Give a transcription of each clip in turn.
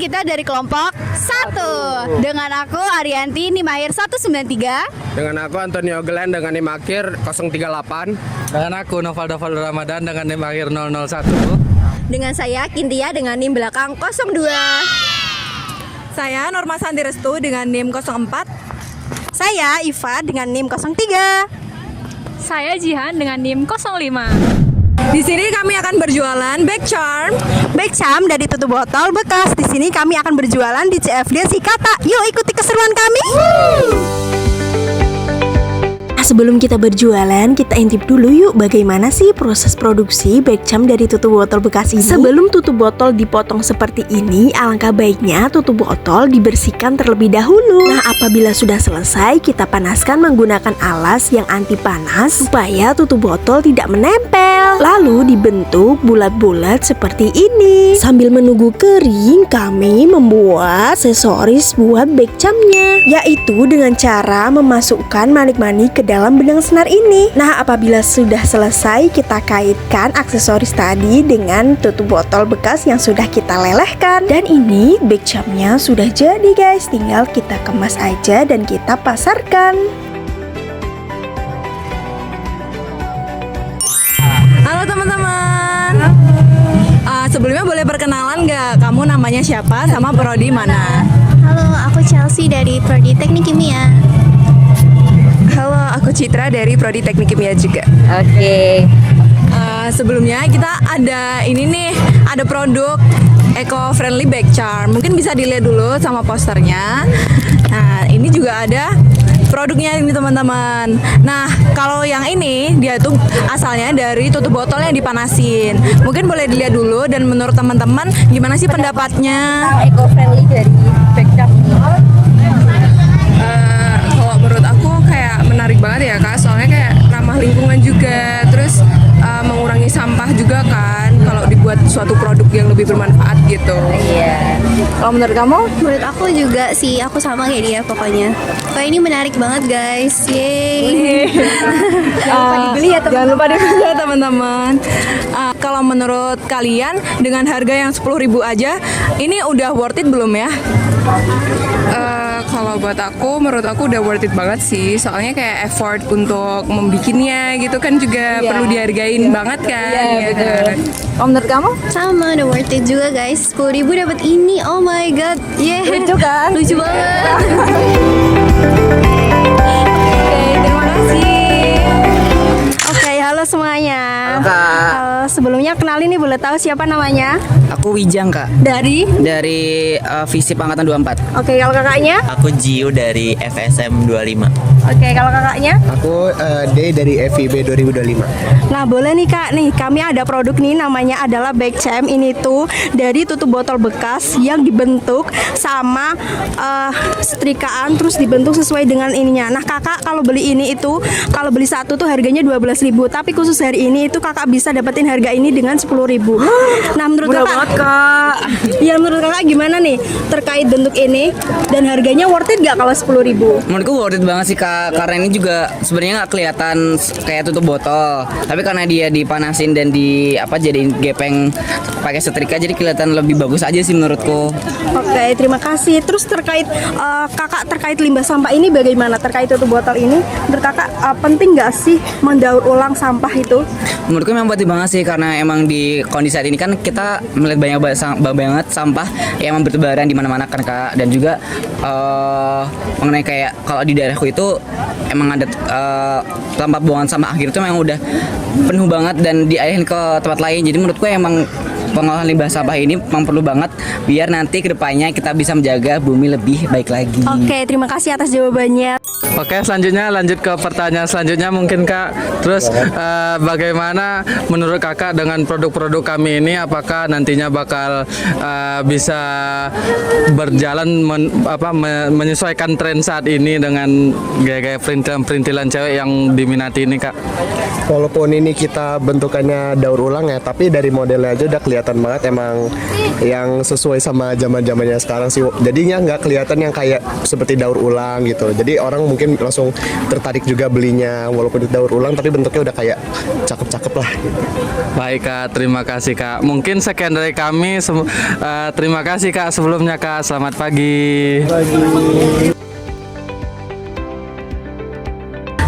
kita dari kelompok 1. Dengan aku Arianti NIM akhir 193. Dengan aku Antonio Glenn dengan NIM akhir 038. Dengan aku Novaldo Ramadan dengan NIM akhir 001. Dengan saya Kintia dengan NIM belakang 02. Saya Norma Santi Restu dengan NIM 04. Saya Iva dengan NIM 03. Saya Jihan dengan NIM 05. Di sini kami akan berjualan Bag Charm. Bag Charm dari tutup botol bekas. Di sini kami akan berjualan di CFD Sikata. Yuk ikuti keseruan kami. Sebelum kita berjualan, kita intip dulu yuk bagaimana sih proses produksi bag charm dari tutup botol bekas ini. Sebelum tutup botol dipotong seperti ini, alangkah baiknya tutup botol dibersihkan terlebih dahulu. Nah, apabila sudah selesai, kita panaskan menggunakan alas yang anti panas supaya tutup botol tidak menempel. Lalu dibentuk bulat-bulat seperti ini. Sambil menunggu kering, kami membuat aksesoris buat bag charmnya, yaitu dengan cara memasukkan manik-manik ke dalam benang senar ini. Nah, apabila sudah selesai, kita kaitkan aksesoris tadi dengan tutup botol bekas yang sudah kita lelehkan. Dan ini bag charmnya sudah jadi guys, tinggal kita kemas aja dan kita pasarkan. Halo teman-teman. Sebelumnya boleh perkenalan nggak? Kamu namanya siapa sama prodi mana? Halo, aku Chelsea dari Prodi Teknik Kimia. Halo, aku Citra dari Prodi Teknik Kimia juga. Oke. Sebelumnya kita ada ini nih, ada produk eco-friendly bag charm. Mungkin bisa dilihat dulu sama posternya. Nah, ini juga ada produknya ini teman-teman. Nah, kalau yang ini dia tuh asalnya dari tutup botol yang dipanasin. Mungkin boleh dilihat dulu dan menurut teman-teman gimana sih pendapatnya Eco-friendly dari bag charm. Kalau menurut aku kayak menarik banget ya Kak, soalnya kayak ramah lingkungan juga, terus mengurangi sampah juga kan kalau dibuat suatu produk yang lebih bermanfaat gitu. Iya. Kalau menurut kamu? Menurut aku juga sih, aku sama kayak dia pokoknya. Kayak ini menarik banget guys. Yeay. Jangan lupa dibeli ya teman-teman. Kalau menurut kalian dengan harga yang 10.000 aja, ini udah worth it belum ya? Kalau buat aku, menurut aku udah worth it banget sih, soalnya kayak effort untuk membikinnya gitu kan juga perlu dihargain banget kan. Iya, betul. Kan? Kalau menurut kamu? Sama, udah worth it juga guys. 10.000 dapat ini. Oh my god. Yeah. Lucu kan? Lucu banget. Oke, terima kasih. Oke, halo semuanya. Sebelumnya kenalin nih, boleh tahu siapa namanya? Aku Wijang Kak, Dari? dari FISIP Angkatan 24. Oke, kalau kakaknya? Aku Jiu dari FSM 25. Oke, kalau kakaknya? Aku D dari FIB 2025. Nah, boleh nih Kak, nih kami ada produk nih namanya adalah bag charm. Ini tuh dari tutup botol bekas yang dibentuk sama setrikaan, terus dibentuk sesuai dengan ininya. Nah, kakak kalau beli ini itu, kalau beli satu tuh harganya 12.000, tapi khusus hari ini itu kakak bisa dapetin harga ini dengan 10.000. Nah, menurut kakak, ya menurut kakak gimana nih terkait bentuk ini dan harganya worth it gak kalau 10.000? Menurutku worth it banget sih Kak, karena ini juga sebenarnya nggak kelihatan kayak tutup botol, tapi karena dia dipanasin dan jadiin gepeng pakai setrika, jadi kelihatan lebih bagus aja sih menurutku. Oke, terima kasih. Terus terkait kakak terkait limbah sampah ini bagaimana terkait tutup botol ini? Menurut kakak penting nggak sih mendaur ulang sampah itu? Menurutku memang penting banget sih, karena emang di kondisi saat ini kan kita melihat banyak sampah yang emang bertebaran di mana-mana kan Kak, dan juga mengenai kayak kalau di daerahku itu emang ada tempat buangan sampah akhir itu memang udah penuh banget dan dialihin ke tempat lain. Jadi menurutku emang pengolahan limbah sampah ini memang perlu banget biar nanti kedepannya kita bisa menjaga bumi lebih baik lagi. Oke, terima kasih atas jawabannya. Oke, selanjutnya lanjut ke pertanyaan selanjutnya mungkin Kak. Terus bagaimana menurut Kakak dengan produk-produk kami ini? Apakah nantinya bakal bisa berjalan menyesuaikan tren saat ini dengan gaya-gaya perintilan cewek yang diminati ini Kak? Walaupun ini kita bentukannya daur ulang ya, tapi dari modelnya aja udah kelihatan kelihatan banget emang yang sesuai sama zaman-zamannya sekarang sih. Jadinya nggak kelihatan yang kayak seperti daur ulang gitu. Jadi orang mungkin langsung tertarik juga belinya walaupun itu daur ulang tapi bentuknya udah kayak cakep-cakep lah. Baik Kak, terima kasih Kak. Mungkin sekian dari kami. Terima kasih Kak sebelumnya Kak. Selamat pagi.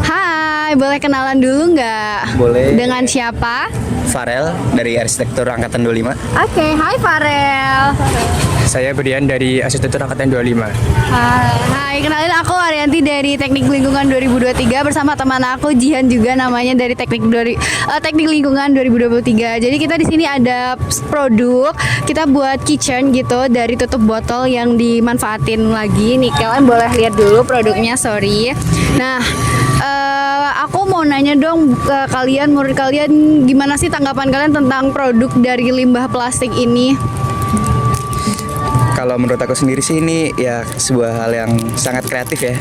Hai, boleh kenalan dulu nggak? Boleh. Dengan siapa? Farel dari Arsitektur Angkatan 25. Oke, hai Farel. Saya Brian dari Arsitektur Angkatan 25. Hai, kenalin aku Arianti dari Teknik Lingkungan 2023 bersama teman aku Jihan juga namanya dari Teknik Lingkungan 2023. Jadi kita di sini ada produk, kita buat kitchen gitu dari tutup botol yang dimanfaatin lagi. Nih kalian boleh lihat dulu produknya, sorry. Nah, aku mau nanya dong ke kalian, menurut kalian gimana sih tanggapan kalian tentang produk dari limbah plastik ini? Kalau menurut aku sendiri sih ini ya sebuah hal yang sangat kreatif ya,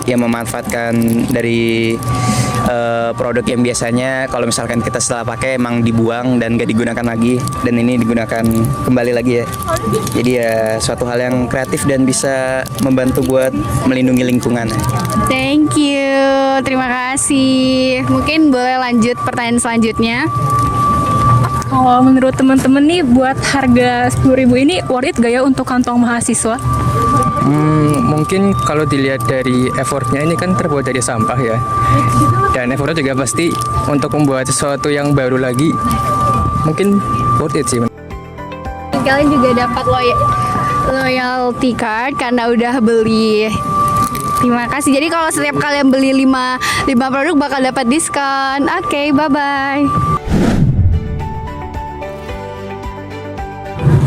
yang memanfaatkan dari produk yang biasanya kalau misalkan kita setelah pakai emang dibuang dan gak digunakan lagi, dan ini digunakan kembali lagi ya. Jadi ya suatu hal yang kreatif dan bisa membantu buat melindungi lingkungan. Thank you, terima kasih. Mungkin boleh lanjut pertanyaan selanjutnya. Kalau menurut teman-teman nih, buat harga 10.000 ini worth it gak ya untuk kantong mahasiswa? Mungkin kalau dilihat dari effortnya ini kan terbuat dari sampah ya. Dan effortnya juga pasti untuk membuat sesuatu yang baru lagi. Mungkin worth it sih. Kalian juga dapat loyalty card karena udah beli. Terima kasih. Jadi kalau setiap kalian beli 5 produk bakal dapat diskon. Oke, bye-bye.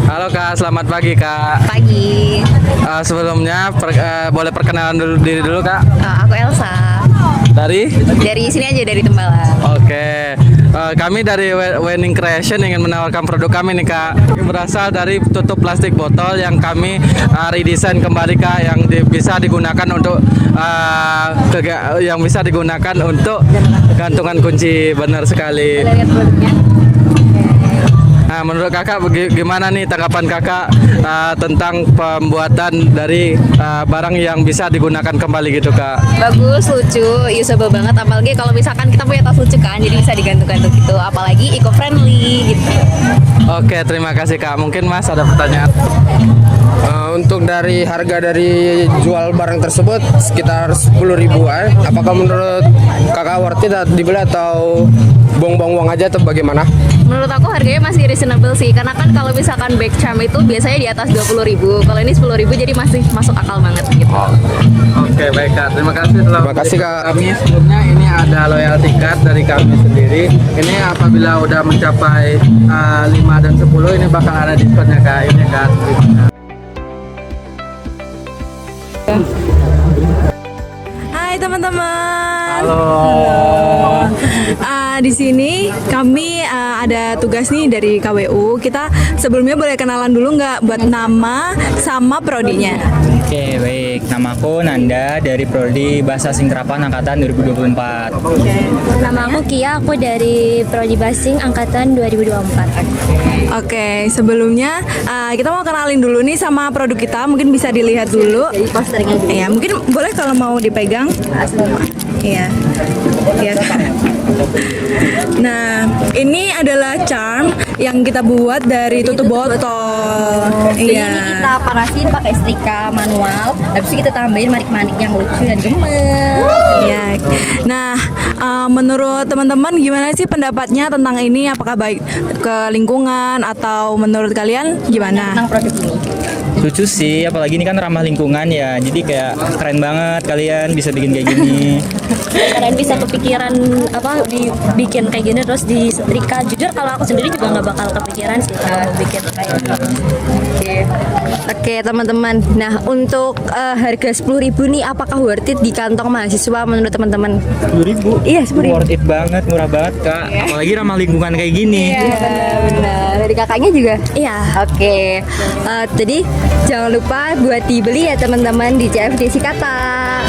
Halo Kak, selamat pagi Kak. Pagi. Sebelumnya boleh perkenalan diri dulu Kak. Aku Elsa. Dari Dari sini aja, dari Tembalang. Oke. Kami dari Winning Creation ingin menawarkan produk kami nih Kak. Berasal dari tutup plastik botol yang kami redesign kembali Kak, yang bisa digunakan untuk gantungan kunci. Benar sekali. Nah, menurut kakak gimana nih tanggapan kakak tentang pembuatan dari barang yang bisa digunakan kembali gitu kak? Bagus, lucu, usable banget. Apalagi kalau misalkan kita punya tas lucu kan, jadi bisa digantung-gantung gitu. Apalagi eco-friendly gitu. Oke, terima kasih kak. Mungkin mas ada pertanyaan? Untuk dari harga dari jual barang tersebut sekitar 10.000-an. Apakah menurut kakak worth it dibeli atau buang-buang uang aja atau bagaimana? Menurut aku harganya masih reasonable sih, karena kan kalau misalkan bag charm itu biasanya di atas 20.000. Kalau ini 10.000 jadi masih masuk akal banget gitu. Oke, baik kak. Terima kasih telah Terima kasih kak. Kami sebelumnya ini ada loyalty card dari kami sendiri. Ini apabila udah mencapai 5 dan 10 ini bakal ada diskonnya kak. Ini kak. Hai teman-teman. Halo. Di sini kami ada tugas nih dari KWU. Kita sebelumnya boleh kenalan dulu nggak buat nama sama prodinya? Oke, baik. Nama aku Nanda dari Prodi Bahasa Singkrapan Angkatan 2024. Nama aku Kia, aku dari Prodi Basing Angkatan 2024. Oke, sebelumnya kita mau kenalin dulu nih sama produk kita. Mungkin bisa dilihat dulu. Posternya dulu. Iya, mungkin boleh kalau mau dipegang. Iya. Iya. Nah, ini adalah charm yang kita buat dari tutup botol. Jadi Iya. ini kita panasin pakai setrika manual. Habis itu kita tambahin manik-manik yang lucu dan gemes. Iya. Nah, menurut teman-teman gimana sih pendapatnya tentang ini? Apakah baik ke lingkungan atau menurut kalian gimana? Tentang produk ini. Lucu sih, apalagi ini kan ramah lingkungan ya. Jadi kayak keren banget kalian bisa bikin kayak gini. Kalian bisa kepikiran apa bikin kayak gini terus di setrika. Jujur kalau aku sendiri juga nggak bakal kepikiran sih bikin kayak gini. Oke teman-teman. Nah untuk harga 10.000 nih apakah worth it di kantong mahasiswa menurut teman-teman? 10.000? Iya 10.000. Worth it banget, murah banget kak. Apalagi ramah lingkungan kayak gini. Iya benar. Dari kakaknya juga? Iya. Oke. Jadi jangan lupa buat dibeli ya teman-teman di CFD Sikata.